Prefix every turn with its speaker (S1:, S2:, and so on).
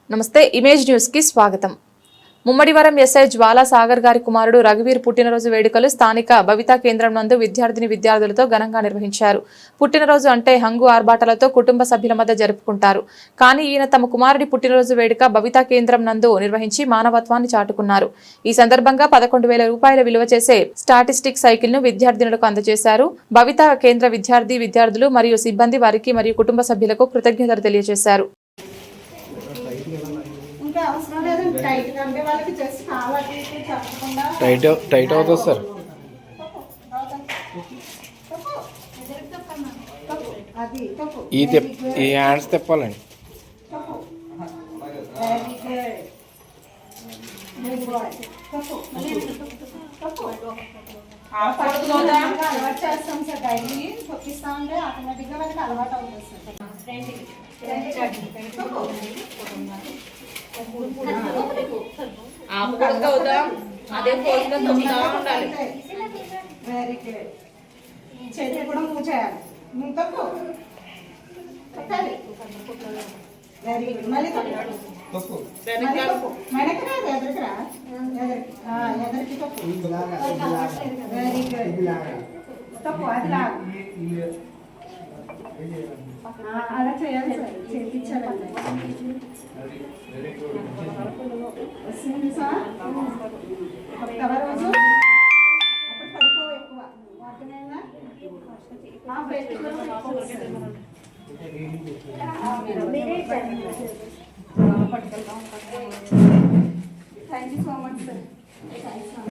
S1: నమస్తే image news కి స్వాగతం. ముమ్మడివరం ఎస్ఐ జ్వాలా సాగర్ గారి కుమారుడు రఘువీర్ పుట్టినరోజు వేడుకలు స్థానిక భవితా కేంద్రం నందు విద్యార్థులతో ఘనంగా నిర్వహించారు. పుట్టినరోజు అంటే హంగు ఆర్భాటాలతో కుటుంబ సభ్యుల మధ్య జరుపుకుంటారు. కానీ ఈయన తమ కుమారుడి పుట్టినరోజు వేడుక భవితా కేంద్రం నందు నిర్వహించి మానవత్వాన్ని చాటుకున్నారు. ఈ సందర్భంగా 11,000 రూపాయల విలువ చేసే స్టాటిస్టిక్ సైకిల్ ను విద్యార్థినులకు అందజేశారు. భవితా కేంద్ర విద్యార్థులు మరియు సిబ్బంది వారికి మరియు కుటుంబ సభ్యులకు కృతజ్ఞతలు తెలియజేశారు.
S2: టైట్ అవుతుంది సార్. ఈ హ్యాండ్స్ తిప్పాలండి.
S3: అలవాటు చేస్తాం సార్. డైలీ తొక్కిస్తా ఉంటే ఆటోమేటిక్గా వాళ్ళకి అలవాటు అవుతుంది సార్. Very good. చేతి కూడా మూవ్ చేయాలి. తప్పు వెరీ గుడ్. మళ్ళీ వెనక్కి రాదు, ఎదురికి రా. ఎదురికి తప్పు. Very good. తప్పు అది లా అలా చేయాలి సార్. చేయించాలండి. వస్తుంది సార్. ఒక రోజు అప్పుడు పడుకోవు ఎక్కువ. వాటినైనా thank you so much sir.